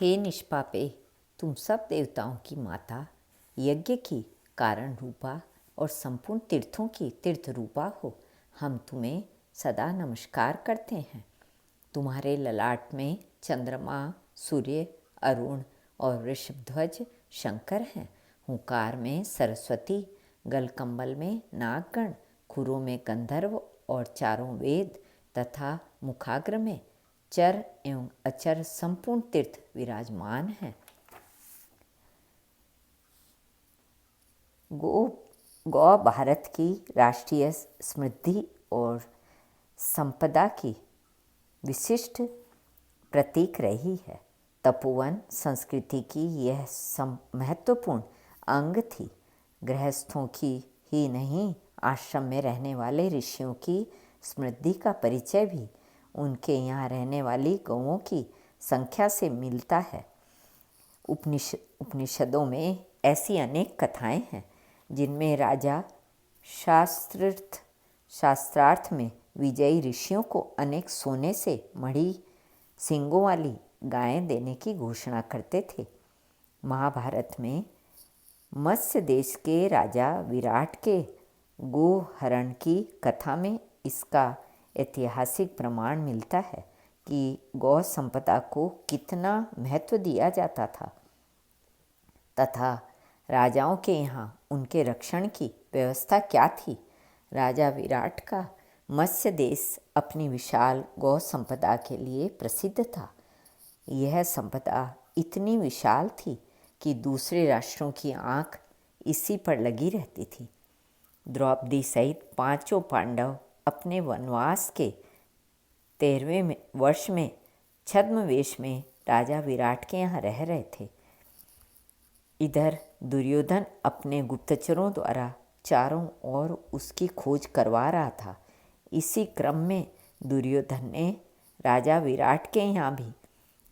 हे निष्पापे, तुम सब देवताओं की माता, यज्ञ की कारण रूपा और संपूर्ण तीर्थों की तीर्थ रूपा हो, हम तुम्हें सदा नमस्कार करते हैं। तुम्हारे ललाट में चंद्रमा, सूर्य, अरुण और ऋषभध्वज शंकर हैं। हुंकार में सरस्वती, गलकम्बल में नागगण, खुरों में गंधर्व और चारों वेद तथा मुखाग्र में चर एवं अचर संपूर्ण तीर्थ विराजमान हैं। गौ भारत की राष्ट्रीय समृद्धि और संपदा की विशिष्ट प्रतीक रही है। तपोवन संस्कृति की यह महत्वपूर्ण अंग थी। गृहस्थों की ही नहीं, आश्रम में रहने वाले ऋषियों की समृद्धि का परिचय भी उनके यहाँ रहने वाली गौओं की संख्या से मिलता है। उपनिषदों में ऐसी अनेक कथाएं हैं जिनमें राजा शास्त्रार्थ में विजयी ऋषियों को अनेक सोने से मढ़ी सींगों वाली गायें देने की घोषणा करते थे। महाभारत में मत्स्य देश के राजा विराट के गोहरण की कथा में इसका ऐतिहासिक प्रमाण मिलता है कि गौ संपदा को कितना महत्व दिया जाता था तथा राजाओं के यहाँ उनके रक्षण की व्यवस्था क्या थी। राजा विराट का मत्स्य देश अपनी विशाल गौ संपदा के लिए प्रसिद्ध था। यह संपदा इतनी विशाल थी कि दूसरे राष्ट्रों की आंख इसी पर लगी रहती थी। द्रौपदी सहित पांचों पांडव अपने वनवास के 13वें वर्ष में छद्मवेश में राजा विराट के यहाँ रह रहे थे। इधर दुर्योधन अपने गुप्तचरों द्वारा चारों ओर उसकी खोज करवा रहा था। इसी क्रम में दुर्योधन ने राजा विराट के यहाँ भी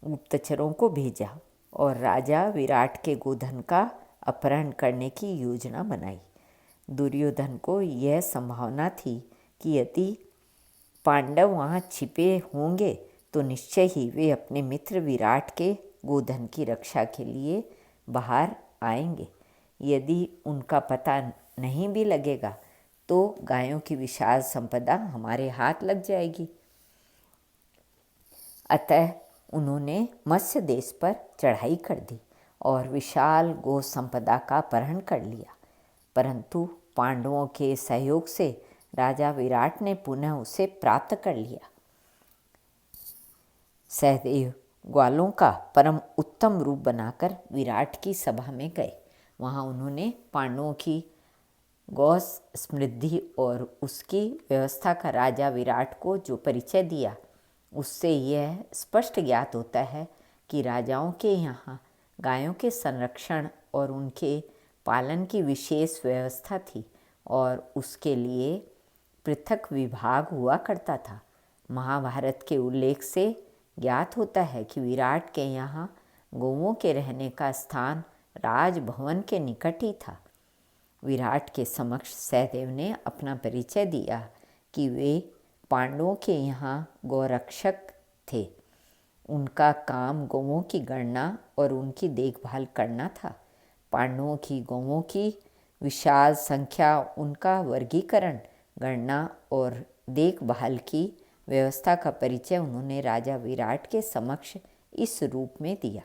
गुप्तचरों को भेजा और राजा विराट के गोधन का अपहरण करने की योजना बनाई। दुर्योधन को यह संभावना थी कि यदि पांडव वहाँ छिपे होंगे तो निश्चय ही वे अपने मित्र विराट के गोधन की रक्षा के लिए बाहर आएंगे। यदि उनका पता नहीं भी लगेगा तो गायों की विशाल संपदा हमारे हाथ लग जाएगी। अतः उन्होंने मत्स्य देश पर चढ़ाई कर दी और विशाल गो संपदा का अपहरण कर लिया। परंतु पांडवों के सहयोग से राजा विराट ने पुनः उसे प्राप्त कर लिया। सहदेव ग्वालों का परम उत्तम रूप बनाकर विराट की सभा में गए। वहाँ उन्होंने पांडवों की गौ समृद्धि और उसकी व्यवस्था का राजा विराट को जो परिचय दिया, उससे यह स्पष्ट ज्ञात होता है कि राजाओं के यहाँ गायों के संरक्षण और उनके पालन की विशेष व्यवस्था थी और उसके लिए पृथक विभाग हुआ करता था। महाभारत के उल्लेख से ज्ञात होता है कि विराट के यहाँ गौओं के रहने का स्थान राजभवन के निकट ही था। विराट के समक्ष सहदेव ने अपना परिचय दिया कि वे पांडवों के यहाँ गौरक्षक थे। उनका काम गौओं की गणना और उनकी देखभाल करना था। पांडवों की गौओं की विशाल संख्या, उनका वर्गीकरण, गणना और देखभाल की व्यवस्था का परिचय उन्होंने राजा विराट के समक्ष इस रूप में दिया।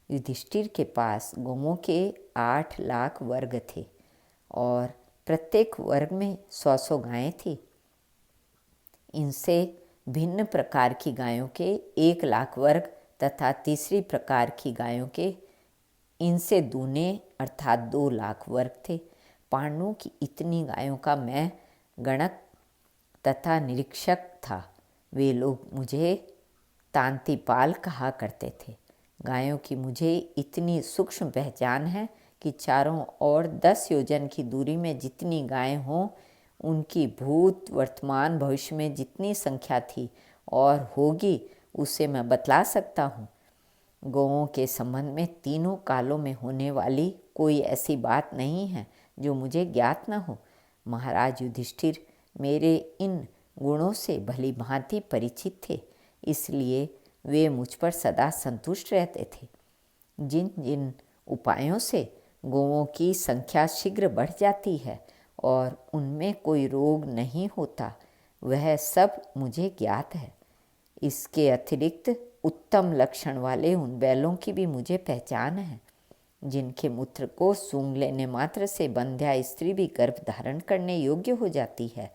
युधिष्ठिर के पास गौओं के 8 लाख वर्ग थे और प्रत्येक वर्ग में 100 गायें थी। इनसे भिन्न प्रकार की गायों के 1 लाख वर्ग तथा तीसरी प्रकार की गायों के इनसे दूने अर्थात 2 लाख वर्ग थे। पांडवों की इतनी गायों का मैं गणक तथा निरीक्षक था। वे लोग मुझे तांतिपाल कहा करते थे। गायों की मुझे इतनी सूक्ष्म पहचान है कि चारों ओर 10 योजन की दूरी में जितनी गायें हों, उनकी भूत, वर्तमान, भविष्य में जितनी संख्या थी और होगी, उसे मैं बतला सकता हूँ। गौओं के संबंध में तीनों कालों में होने वाली कोई ऐसी बात नहीं है जो मुझे ज्ञात न हो। महाराज युधिष्ठिर मेरे इन गुणों से भली भांति परिचित थे, इसलिए वे मुझ पर सदा संतुष्ट रहते थे। जिन जिन उपायों से गौओं की संख्या शीघ्र बढ़ जाती है और उनमें कोई रोग नहीं होता, वह सब मुझे ज्ञात है। इसके अतिरिक्त उत्तम लक्षण वाले उन बैलों की भी मुझे पहचान है, जिनके मूत्र को सूंघ लेने मात्र से बंध्या स्त्री भी गर्भ धारण करने योग्य हो जाती है।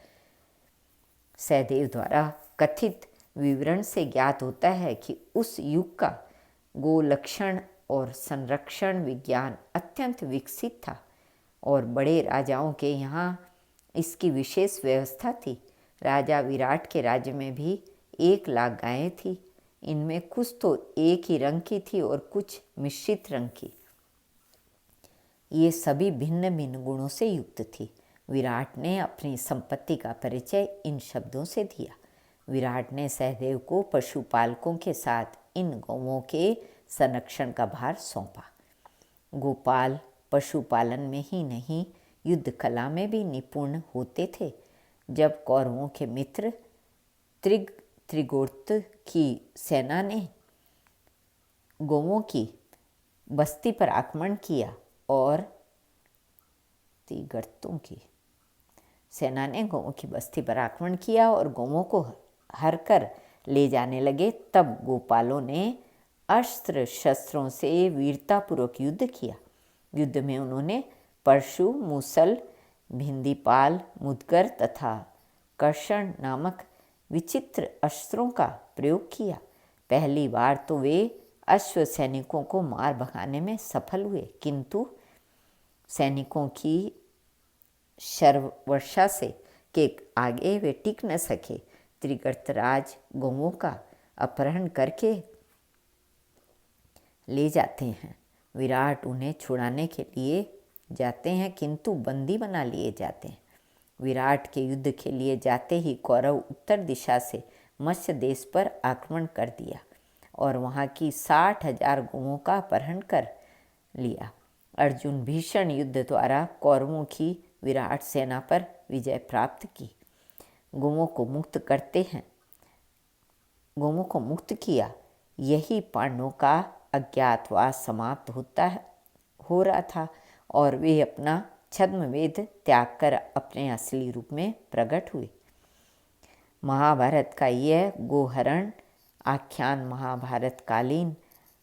सहदेव द्वारा कथित विवरण से ज्ञात होता है कि उस युग का गोलक्षण और संरक्षण विज्ञान अत्यंत विकसित था और बड़े राजाओं के यहाँ इसकी विशेष व्यवस्था थी। राजा विराट के राज्य में भी 1,00,000 गायें थी। इनमें कुछ तो एक ही रंग की थी और कुछ मिश्रित रंग की। ये सभी भिन्न भिन्न गुणों से युक्त थी। विराट ने अपनी संपत्ति का परिचय इन शब्दों से दिया। विराट ने सहदेव को पशुपालकों के साथ इन गौओं के संरक्षण का भार सौंपा। गोपाल पशुपालन में ही नहीं, युद्ध कला में भी निपुण होते थे। जब कौरवों के मित्र त्रिगोर्त की सेना ने गौओं की बस्ती पर आक्रमण किया और त्रिगर्तों की सेना ने गौओं की बस्ती पर आक्रमण किया और गौओं को हर कर ले जाने लगे, तब गोपालों ने अस्त्र शस्त्रों से वीरतापूर्वक युद्ध किया। युद्ध में उन्होंने परशु, मूसल, भिंदीपाल, मुदगर तथा कर्षण नामक विचित्र अस्त्रों का प्रयोग किया। पहली बार तो वे अश्व सैनिकों को मार भगाने में सफल हुए, किंतु सैनिकों की शरवर्षा से के आगे वे टिक न सके। त्रिगर्तराज गौओं का अपहरण करके ले जाते हैं। विराट उन्हें छुड़ाने के लिए जाते हैं, किंतु बंदी बना लिए जाते हैं। विराट के युद्ध के लिए जाते ही कौरव उत्तर दिशा से मत्स्य देश पर आक्रमण कर दिया और वहाँ की 60,000 गौओं का अपहरण कर लिया। अर्जुन भीषण युद्ध द्वारा कौरवों की विराट सेना पर विजय प्राप्त की। गौओं को मुक्त किया। यही पांडवों का अज्ञातवास समाप्त हो रहा था और वे अपना छद्मवेद त्याग कर अपने असली रूप में प्रकट हुए। महाभारत का यह गोहरण आख्यान महाभारत कालीन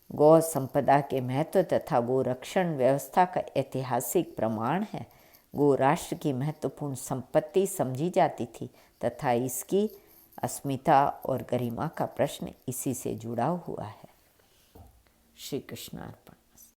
गौ संपदा के महत्व तथा गोरक्षण व्यवस्था का ऐतिहासिक प्रमाण है। गो राष्ट्र की महत्वपूर्ण संपत्ति समझी जाती थी तथा इसकी अस्मिता और गरिमा का प्रश्न इसी से जुड़ा हुआ है। श्री कृष्णार्पण।